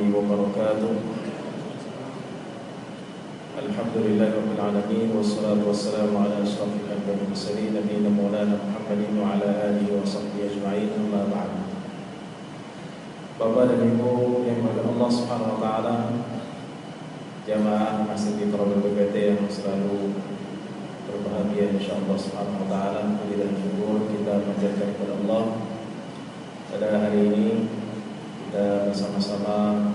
wabarakatuh. Alhamdulillahirabbil alamin wassalatu wassalamu ala asyrafil anbiya'i wal mursalin nabiyina maulana Muhammadin wa ala alihi wa sahbihi ajma'in. Amma ba'd. Bapak dan Ibu yang dimuliakan Allah Subhanahu wa taala, jamaah Masjid Iqra BPT yang selalu berbahagia insyaallah Subhanahu wa taala, puji dan syukur kita panjatkan kepada Allah. Pada hari ini kita bersama-sama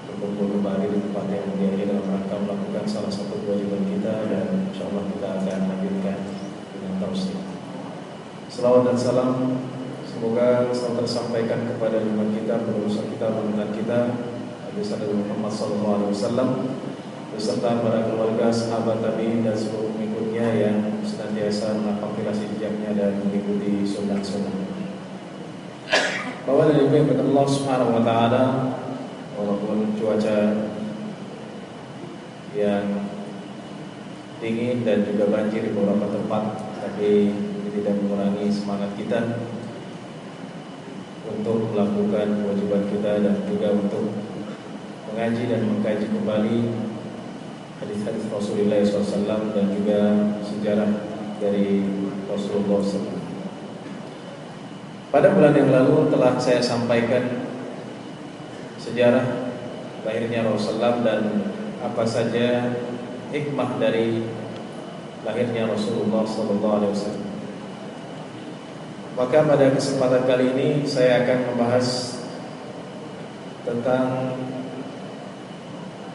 berkumpul kembali di tempat yang mulia ini dalam rangka melakukan salah satu kewajiban kita, dan insyaallah kita akan hadirkan dengan tausiah. Selawat dan salam semoga selalu tersampaikan kepada junjungan kita, penerus kita, panutan kita, Nabi Muhammad SAW, beserta para keluarga, sahabat tabi'in dan seluruh pengikutnya yang senantiasa mengampilasi jejaknya dan mengikuti sunnah-sunnah. Bahwa dari berkat Allah Subhanahu wa taala, walaupun cuaca yang dingin dan juga banjir di beberapa tempat, tapi ini tidak mengurangi semangat kita untuk melakukan kewajiban kita dan juga untuk mengaji dan mengkaji kembali hadis-hadis Rasulullah SAW dan juga sejarah dari Rasulullah SAW. Pada bulan yang lalu telah saya sampaikan sejarah lahirnya Rasulullah dan apa saja hikmah dari lahirnya Rasulullah SAW. Maka pada kesempatan kali ini saya akan membahas tentang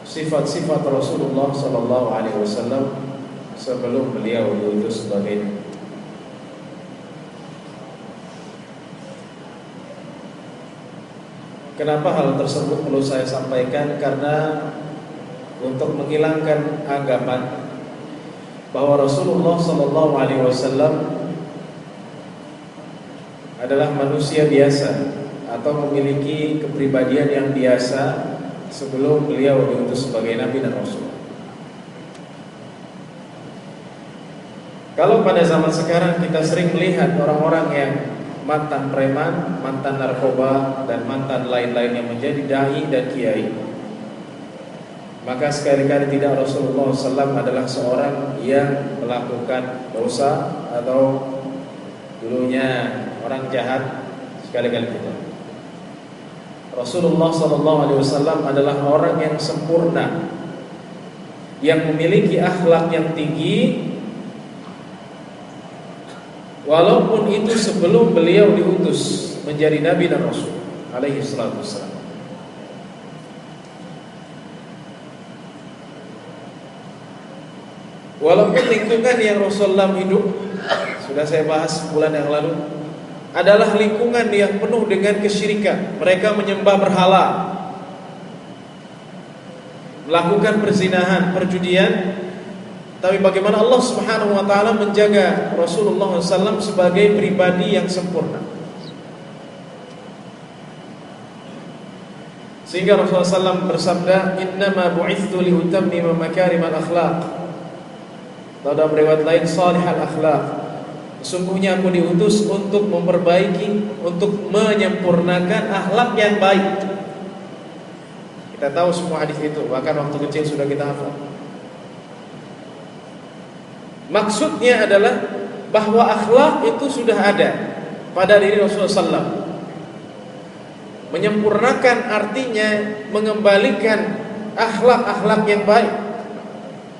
sifat-sifat Rasulullah SAW sebelum beliau diutus sebagai Nabi. Kenapa hal tersebut perlu saya sampaikan? Karena untuk menghilangkan anggapan bahwa Rasulullah SAW adalah manusia biasa atau memiliki kepribadian yang biasa sebelum beliau diutus sebagai Nabi dan Rasul. Kalau pada zaman sekarang kita sering melihat orang-orang yang mantan preman, mantan narkoba, dan mantan lain-lain yang menjadi dai dan kiai, maka sekali-kali tidak Rasulullah SAW adalah seorang yang melakukan dosa atau dulunya orang jahat, sekali-kali tidak. Rasulullah SAW adalah orang yang sempurna, yang memiliki akhlak yang tinggi, walaupun itu sebelum beliau diutus menjadi Nabi dan Rasul alaihi salatu wassalam. Walaupun lingkungan yang Rasulullah hidup, sudah saya bahas bulan yang lalu, adalah lingkungan yang penuh dengan kesyirikan. Mereka menyembah berhala, melakukan perzinahan, perjudian. Tapi bagaimana Allah Subhanahu wa taala menjaga Rasulullah SAW sebagai pribadi yang sempurna, sehingga Rasulullah SAW bersabda, "Innama bu'itsu li utammima makarimal akhlaq." Dalam riwayat lain, salihal akhlaq. Sesungguhnya aku diutus untuk memperbaiki, untuk menyempurnakan akhlak yang baik. Kita tahu semua hadis itu, bahkan waktu kecil sudah kita hafal. Maksudnya adalah bahwa akhlak itu sudah ada pada diri Rasulullah SAW. Menyempurnakan artinya mengembalikan akhlak-akhlak yang baik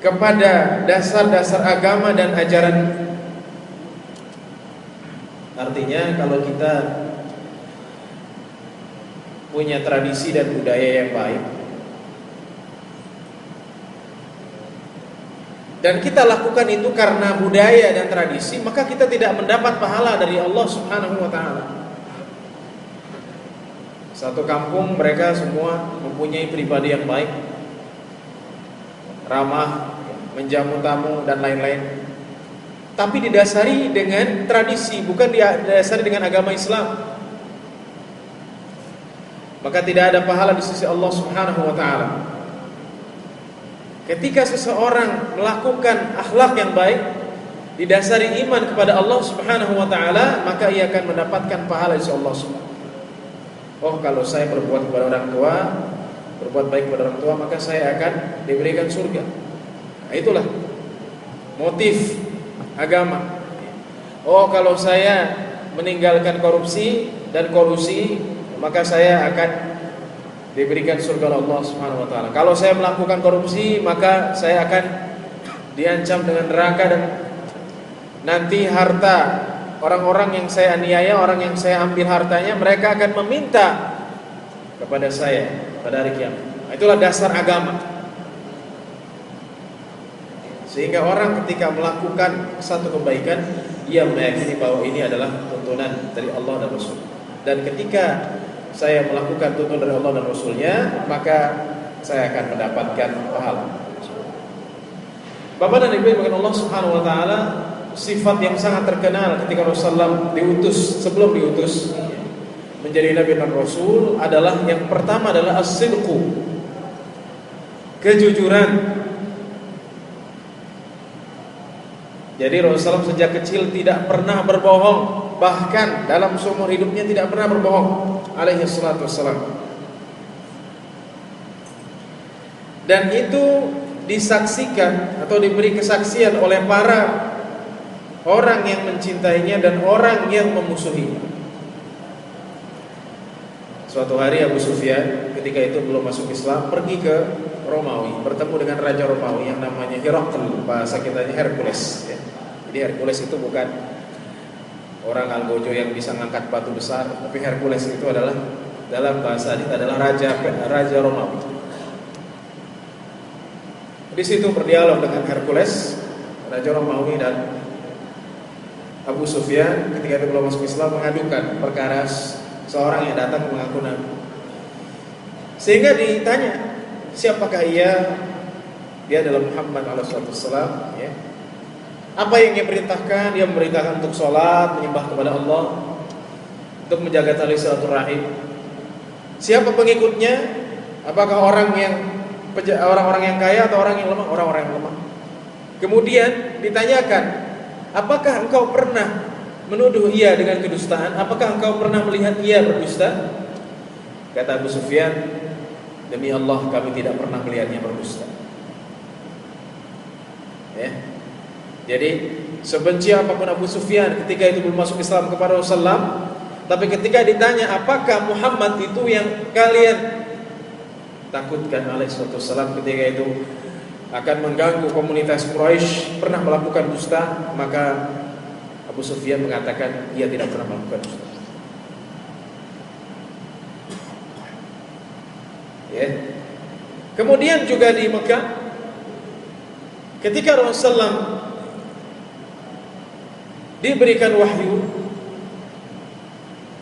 kepada dasar-dasar agama dan ajaran. Artinya kalau kita punya tradisi dan budaya yang baik dan kita lakukan itu karena budaya dan tradisi, maka kita tidak mendapat pahala dari Allah Subhanahu wa taala. Satu kampung mereka semua mempunyai pribadi yang baik, ramah, menjamu tamu dan lain-lain. Tapi didasari dengan tradisi, bukan didasari dengan agama Islam. Maka tidak ada pahala di sisi Allah Subhanahu wa taala. Ketika seseorang melakukan akhlak yang baik, didasari iman kepada Allah Subhanahu wa taala, maka ia akan mendapatkan pahala dari Allah Subhanahu. Oh, kalau saya berbuat kepada orang tua, berbuat baik kepada orang tua, maka saya akan diberikan surga. Nah, itulah motif agama. Oh, kalau saya meninggalkan korupsi dan kolusi, maka saya akan diberikan surga Allah Subhanahu wa taala. Kalau saya melakukan korupsi, maka saya akan diancam dengan neraka, dan nanti harta orang-orang yang saya aniaya, orang yang saya ambil hartanya, mereka akan meminta kepada saya pada hari kiamat. Nah, itulah dasar agama. Sehingga orang ketika melakukan satu kebaikan, ia meyakini bahwa ini adalah tuntunan dari Allah dan Rasul. Dan ketika saya melakukan tuntunan dari Allah dan Rasulnya, maka saya akan mendapatkan pahala. Bapak dan Ibu yang dimuliakan Allah Subhanahu wa taala, sifat yang sangat terkenal ketika Rasulullah diutus, sebelum diutus menjadi Nabi dan Rasul, adalah yang pertama adalah as-sidqu, kejujuran. Jadi Rasulullah sejak kecil tidak pernah berbohong, bahkan dalam seumur hidupnya tidak pernah berbohong, alaihi salatu wassalam. Dan itu disaksikan atau diberi kesaksian oleh para orang yang mencintainya dan orang yang memusuhinya. Suatu hari Abu Sufyan ketika itu belum masuk Islam, pergi ke Romawi, bertemu dengan raja Romawi yang namanya Herakl, bahasa kitanya Hercules ya. Jadi Hercules itu bukan orang Algojo yang bisa ngangkat batu besar, tapi Hercules itu adalah dalam bahasa ini adalah raja Romawi. Di situ berdialog dengan Hercules, raja Romawi, dan Abu Sufyan ketika itu belum masuk Islam mengadukan perkara seorang yang datang mengaku nabi. Sehingga ditanya, siapakah ia? Dia adalah Muhammad alaihissalam ya. Apa yang dia perintahkan? Dia memerintahkan untuk sholat, menyembah kepada Allah, untuk menjaga tali silaturahim. Siapa pengikutnya? Apakah orang yang kaya atau orang yang lemah? Orang-orang yang lemah. Kemudian ditanyakan, apakah engkau pernah menuduh ia dengan kedustaan? Apakah engkau pernah melihat ia berdusta? Kata Abu Sufyan, demi Allah kami tidak pernah melihatnya berdusta. Ya. Jadi sebenci apapun Abu Sufyan ketika itu belum masuk Islam kepada Rasulullah, tapi ketika ditanya apakah Muhammad itu yang kalian takutkan, alaihi wasallam ketika itu akan mengganggu komunitas Quraisy, pernah melakukan dusta, maka Abu Sufyan mengatakan ia tidak pernah melakukan dusta. Ya. Kemudian juga di Mekah ketika Rasulullah diberikan wahyu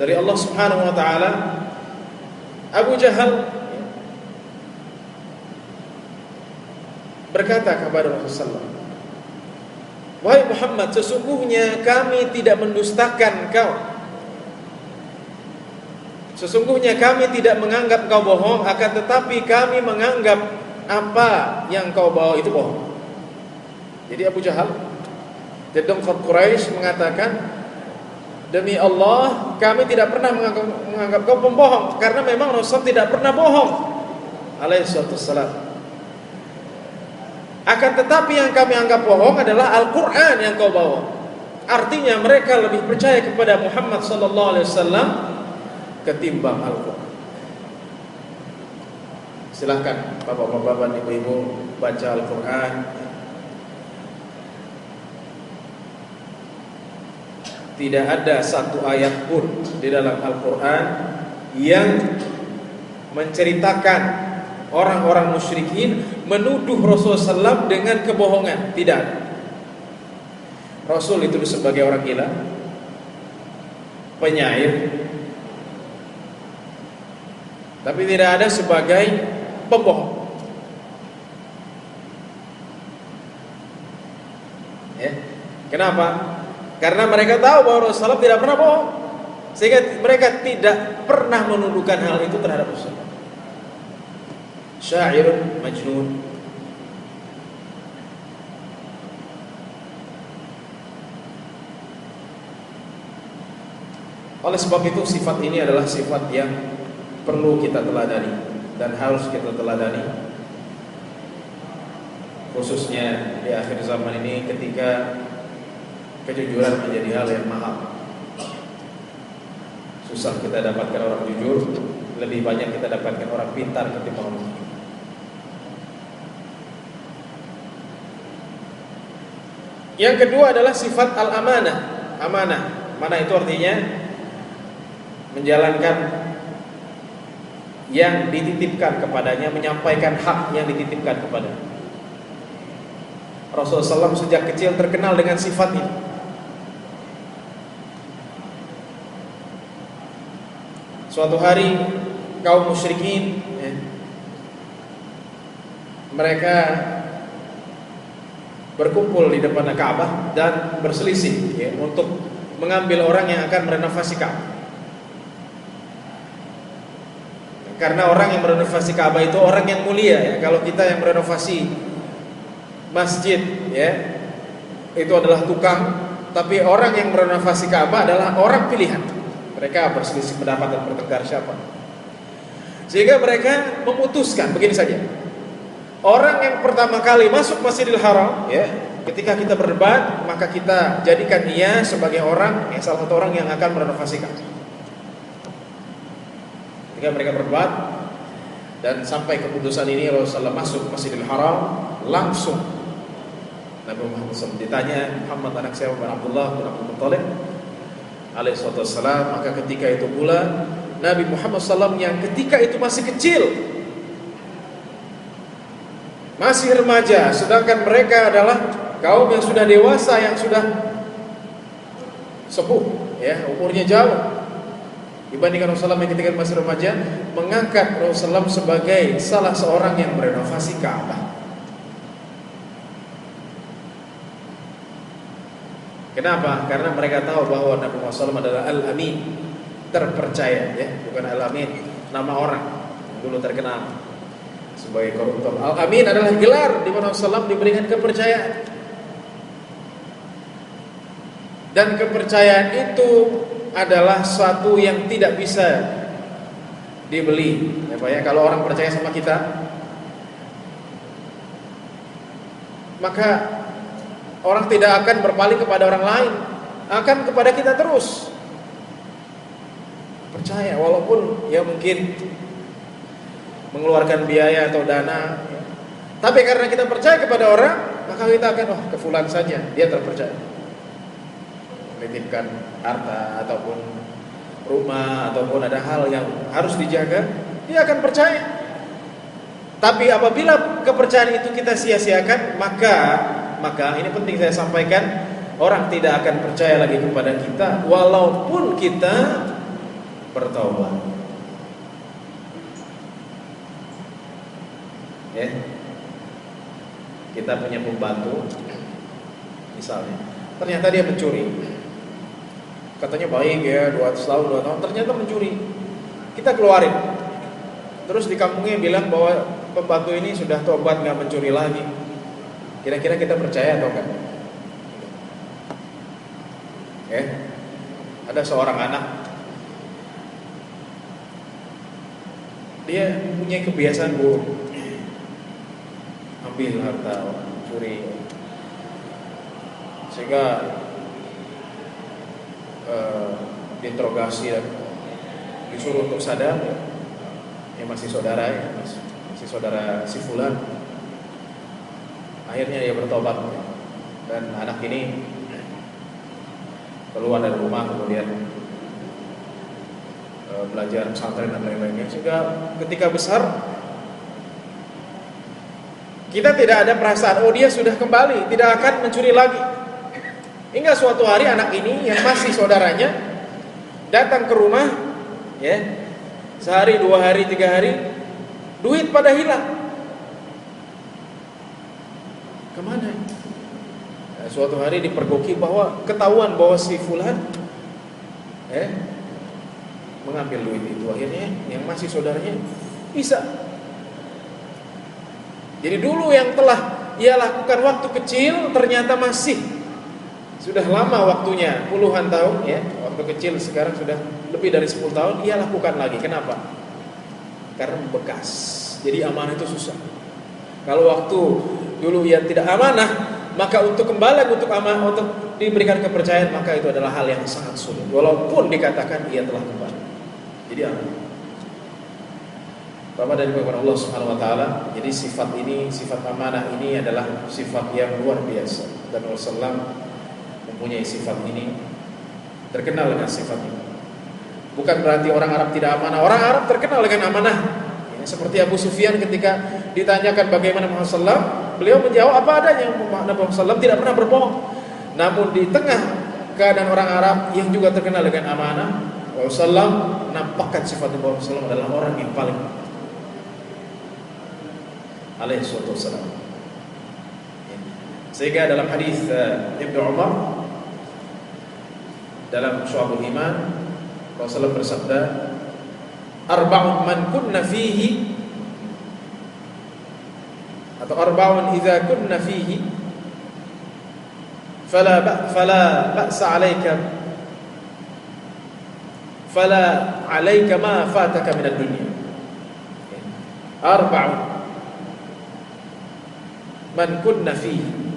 dari Allah Subhanahu wa taala, Abu Jahal berkata kepada Rasulullah, wahai Muhammad, sesungguhnya kami tidak mendustakan kau. Sesungguhnya kami tidak menganggap kau bohong, akan tetapi kami menganggap apa yang kau bawa itu bohong. Jadi Abu Jahal, Dengkot Quraisy mengatakan, demi Allah kami tidak pernah menganggap kau pembohong, karena memang Rasul tidak pernah bohong, alaihi wassalam. Akan tetapi yang kami anggap bohong adalah Al-Quran yang kau bawa. Artinya mereka lebih percaya kepada Muhammad sallallahu alaihi wasallam ketimbang Al-Quran. Silahkan bapak-bapak, ibu-ibu baca Al-Quran. Tidak ada satu ayat pun di dalam Al-Quran yang menceritakan orang-orang musyrikin menuduh Rasulullah SAW dengan kebohongan. Tidak. Rasul itu sebagai orang gila, penyair, tapi tidak ada sebagai pembohong. Ya. Kenapa? Karena mereka tahu bahwa Rasulullah tidak pernah bohong, sehingga mereka tidak pernah menuduhkan hal itu terhadap Rasulullah. Syairun majnun. Oleh sebab itu sifat ini adalah sifat yang perlu kita teladani dan harus kita teladani, khususnya di akhir zaman ini ketika kejujuran menjadi hal yang mahal. Susah kita dapatkan orang jujur, lebih banyak kita dapatkan orang pintar ketimbang orang jujur. Yang kedua adalah sifat al-amanah. Amanah, mana itu artinya menjalankan yang dititipkan kepadanya, menyampaikan hak yang dititipkan kepadanya. Rasulullah SAW sejak kecil terkenal dengan sifat ini. Suatu hari kaum musyrikin, mereka berkumpul di depan Ka'bah dan berselisih untuk mengambil orang yang akan merenovasi Ka'bah. Karena orang yang merenovasi Ka'bah itu orang yang mulia ya. Kalau kita yang merenovasi masjid ya, itu adalah tukang, tapi orang yang merenovasi Ka'bah adalah orang pilihan. Mereka berselisih pendapat dan bertengkar siapa. Sehingga mereka memutuskan begini saja. Orang yang pertama kali masuk Masjidil Haram ya, ketika kita berdebat, maka kita jadikan dia sebagai orang salah satu orang yang akan merenovasi Ka'bah. Ketika mereka berdebat dan sampai keputusan ini, Rasulullah masuk Masjidil Haram, langsung Nabi Muhammad SAW ditanya, Muhammad anak siapa? Abdullah bin Abdul Muttalib alaihissalam. Maka ketika itu pula Nabi Muhammad SAW yang ketika itu masih kecil, masih remaja, sedangkan mereka adalah kaum yang sudah dewasa, yang sudah sepuh ya, umurnya jauh dibandingkan Rasulullah yang ketika masih remaja, mengangkat Rasulullah sebagai salah seorang yang merenovasi Ka'bah. Kenapa? Karena mereka tahu bahwa Nabi Muhammad SAW adalah Al-Amin, terpercaya ya, bukan Al-Amin nama orang dulu terkenal sebagai koruptor. Al-Amin adalah gelar di mana Rasulullah diberikan kepercayaan. Dan kepercayaan itu adalah suatu yang tidak bisa dibeli ya Pak ya. Kalau orang percaya sama kita, maka orang tidak akan berpaling kepada orang lain, akan kepada kita terus. Percaya walaupun ya mungkin mengeluarkan biaya atau dana ya. Tapi karena kita percaya kepada orang, maka kita akan ke fulan saja, dia terpercaya. Menitipkan harta ataupun rumah ataupun ada hal yang harus dijaga, dia akan percaya. Tapi apabila kepercayaan itu kita sia-siakan, maka ini penting saya sampaikan, orang tidak akan percaya lagi kepada kita walaupun kita bertaubat. Ya. Kita punya pembantu misalnya, ternyata dia mencuri. Katanya baik ya, 200 tahun, ternyata mencuri. Kita keluarin. Terus di kampungnya bilang bahwa pembantu ini sudah tobat, gak mencuri lagi. Kira-kira kita percaya atau enggak? Ada seorang anak, dia punya kebiasaan buruk, ambil harta orang, curi, sehingga diinterogasi dan disuruh untuk sadar. Ya masih saudara ya, masih saudara si fulan. Akhirnya dia bertobat dan anak ini keluar dari rumah, kemudian belajar pesantren dan lain-lainnya, sehingga ketika besar kita tidak ada perasaan dia sudah kembali, tidak akan mencuri lagi. Hingga suatu hari anak ini yang masih saudaranya datang ke rumah ya, sehari, 2 hari, 3 hari, duit pada hilang. Kemana? Nah, suatu hari dipergoki bahwa ketahuan bahwa si fulan mengambil duit itu. Akhirnya yang masih saudaranya bisa. Jadi dulu yang telah ia lakukan waktu kecil ternyata masih sudah lama waktunya, puluhan tahun ya, waktu kecil sekarang sudah lebih dari 10 tahun ia lakukan lagi. Kenapa? karena bekas. Jadi amanah itu susah. Kalau waktu dulu ia tidak amanah, maka untuk kembali untuk amanah, untuk diberikan kepercayaan, maka itu adalah hal yang sangat sulit. Walaupun dikatakan ia telah kembali. Jadi amanah. Pertama dari kepada Allah Subhanahu Wa Taala. Jadi sifat ini, sifat amanah ini adalah sifat yang luar biasa. Dan Rasulullah mempunyai sifat ini, terkenal dengan sifat ini. Bukan berarti orang Arab tidak amanah. Orang Arab terkenal dengan amanah. Seperti Abu Sufyan ketika ditanyakan bagaimana Muhammad SAW, beliau menjawab apa adanya. Muhammad SAW tidak pernah berbohong. Namun di tengah keadaan orang Arab yang juga terkenal dengan amanah, Rasulullah menampakkan sifat Muhammad SAW adalah orang yang paling alaihi wassalam. Sehingga dalam hadis Ibnu Umar dalam Syu'abul Iman, Rasulullah bersabda, arba'un man kunna fihi, atau arba'un idza kunna fihi fala ba'sa 'alaika ma fataka min ad-dunya. Arba'un man kunna fihi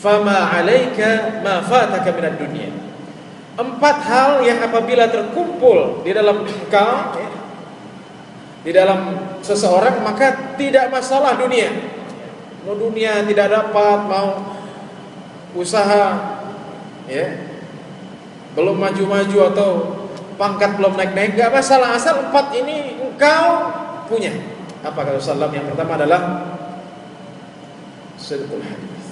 fama 'alaika ma fataka min ad-dunya. 4 hal yang apabila terkumpul di dalam engkau, di dalam seseorang, maka tidak masalah dunia. Mau dunia tidak dapat, mau usaha belum maju-maju atau pangkat belum naik-naik, gak masalah, asal 4 ini engkau punya. Apa kata Rasulullah? Yang pertama adalah sidqul hadis,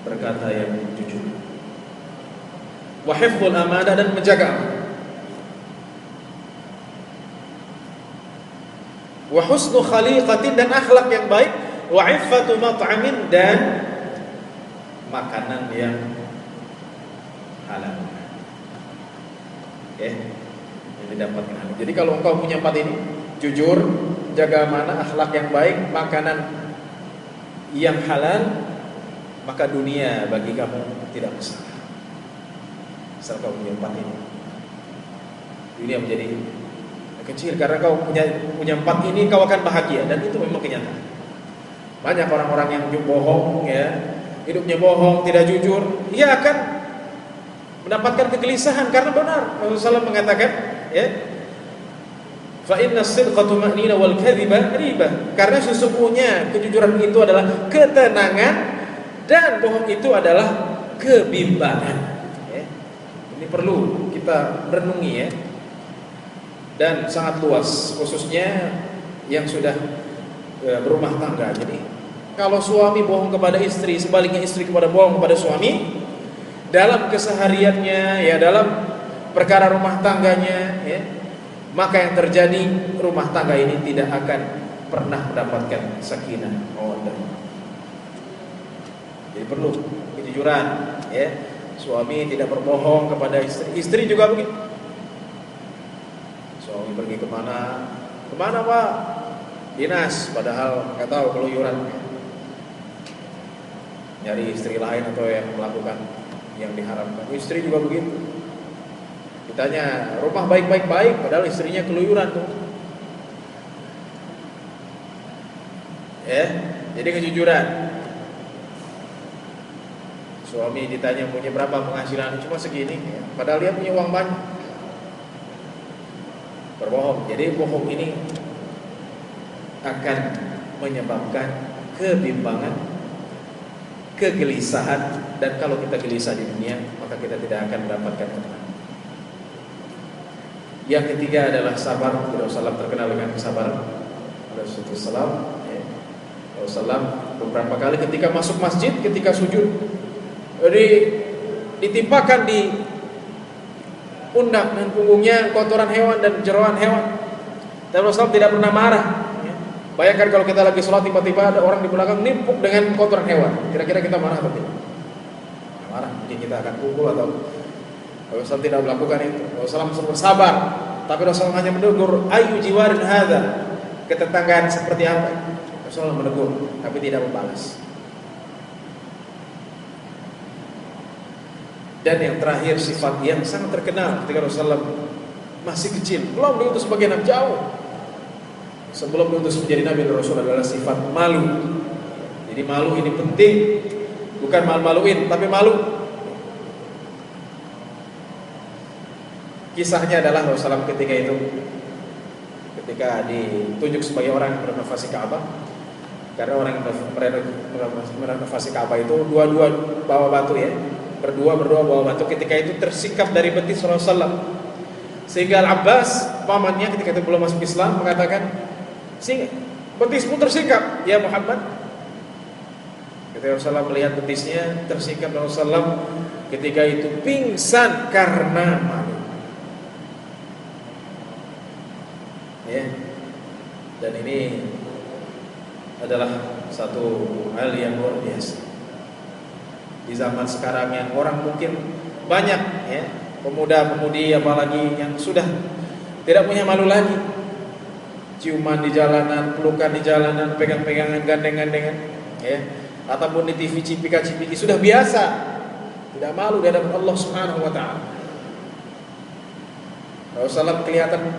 berkata yang jujur. Wa hifdzul amanah, dan menjaga amanah. Wa husnu khaliqatin, dan akhlak yang baik. Wa iffatu mat'amin, dan makanan yang halal. Yang didapatkan halal. Jadi kalau engkau punya 4 ini, jujur, jaga amanah, akhlak yang baik, makanan yang halal, maka dunia bagi kamu tidak masalah. Asal kau punya 4 ini, dunia menjadi kecil karena kau punya 4 ini, kau akan bahagia. Dan itu memang kenyataan. Banyak orang-orang yang bohong, hidupnya bohong, tidak jujur, ia akan mendapatkan kegelisahan. Karena benar Rasulullah mengatakan, fa inna as-sidqa tuma'nina wal kadhiba riba. Karena sesungguhnya kejujuran itu adalah ketenangan, dan bohong itu adalah kebimbangan. Ini perlu kita renungi, dan sangat luas, khususnya yang sudah berumah tangga. Jadi kalau suami bohong kepada istri, sebaliknya istri bohong kepada suami, dalam kesehariannya, dalam perkara rumah tangganya, maka yang terjadi, rumah tangga ini tidak akan pernah mendapatkan sakinah, mawaddah. Jadi perlu kejujuran, Suami tidak berbohong kepada istri, istri juga begitu. Suami pergi kemana Pak? Dinas, padahal nggak tahu keluyuran, nyari istri lain atau yang melakukan yang diharamkan. Istri juga begitu. Ditanya rumah baik-baik, padahal istrinya keluyuran tuh. Jadi kejujuran. Suami ditanya punya berapa penghasilan, cuma segini, padahal dia punya uang banyak. Berbohong. Jadi bohong ini akan menyebabkan kebimbangan, kegelisahan, dan kalau kita gelisah di dunia, maka kita tidak akan mendapatkan ketenangan. Yang ketiga adalah sabar. Rasulullah terkenal dengan kesabaran. Rasulullah beberapa kali ketika masuk masjid, ketika sujud, ditimpakan di pundak dan punggungnya kotoran hewan dan jeroan hewan. Dan Rasulullah tidak pernah marah. Bayangkan kalau kita lagi sholat, tiba-tiba ada orang di belakang nimpuk dengan kotoran hewan, kira-kira kita marah atau tidak? Marah, mungkin kita akan pukul atau. Rasulullah tidak melakukan itu. Rasulullah bersabar, tapi Rasulullah hanya menegur, ayu jiwarin hadza, ketetanggaan seperti apa? Rasulullah menegur, tapi tidak membalas. Dan yang terakhir sifat yang sangat terkenal ketika Rasulullah masih kecil, belum diutus sebagai nabi, jauh sebelum diutus menjadi nabi Rasul, adalah sifat malu. Jadi malu ini penting, bukan malu-maluin tapi malu. Kisahnya adalah Rasulullah ketika ditunjuk sebagai orang yang merenovasi Ka'bah. Karena orang yang merenovasi Ka'bah itu dua-dua bawa batu ya, berdua bawa batu. Ketika itu tersikap dari betis Rasulullah, sehingga Al-Abbas pamannya ketika itu belum masuk Islam mengatakan, betismu tersikap ya Muhammad. Ketika Rasulullah melihat betisnya tersikap, Rasulullah ketika itu pingsan karena malu. Ya. Dan ini adalah satu hal yang luar biasa. Di zaman sekarang yang orang mungkin banyak ya, pemuda-pemudi apalagi yang sudah tidak punya malu lagi. Ciuman di jalanan, pelukan di jalanan, pegang-pegangan, gandeng-gandengan ya, ataupun di TV cipika-cipiki sudah biasa. Tidak malu di hadapan Allah Subhanahu wa taala. Rasulullah kelihatan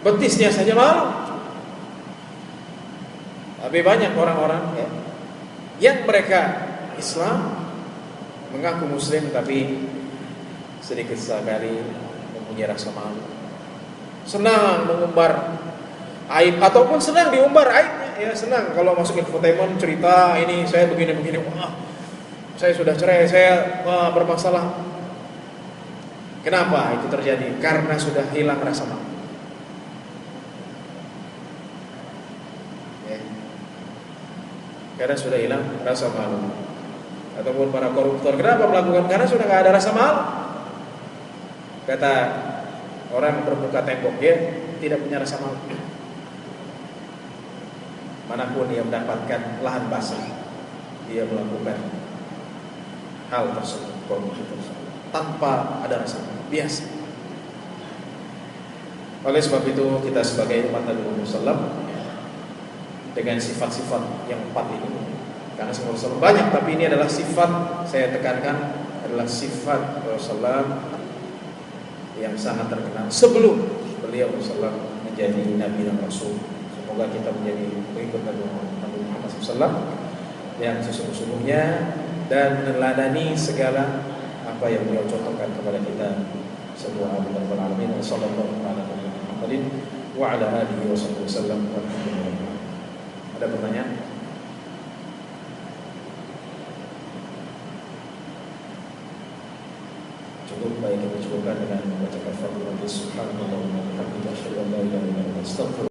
betisnya saja malu. Tapi banyak orang-orang ya, yang mereka Islam, mengaku Muslim, tapi sedikit sekali mempunyai rasa malu, senang mengumbar aib ataupun senang diumbar aibnya. Ya senang kalau masuk infotainment cerita ini saya begini-begini, wah saya sudah cerai, saya bermasalah. Kenapa itu terjadi? Karena sudah hilang rasa malu. Karena sudah hilang rasa malu. Ataupun para koruptor, kenapa melakukan? Karena sudah tidak ada rasa malu. Kata orang bermuka tembok, dia tidak punya rasa malu. Manapun dia mendapatkan lahan basah, dia melakukan hal tersebut, korupsi tersebut, tanpa ada rasa malu, biasa. Oleh sebab itu kita sebagai umat Nabi Muhammad SAW dengan sifat-sifat yang 4 ini, karena Rasulullah banyak, tapi ini adalah sifat, saya tekankan, adalah sifat Rasulullah yang sangat terkenal sebelum beliau Rasulullah menjadi Nabi dan Rasul. Semoga kita menjadi pengikut Nabi Muhammad SAW yang sesungguhnya dan meneladani segala apa yang beliau contohkan kepada kita semua. Alamin. Wassallallahu ala Muhammadin wa ala alihi wasallam. Ada pertanyaan? Cukup, baik kita cukupkan dengan membaca kafaratul majlis. Subhanallah wa bihamdihi, asyhadu an la ilaha illa anta, astaghfirullah.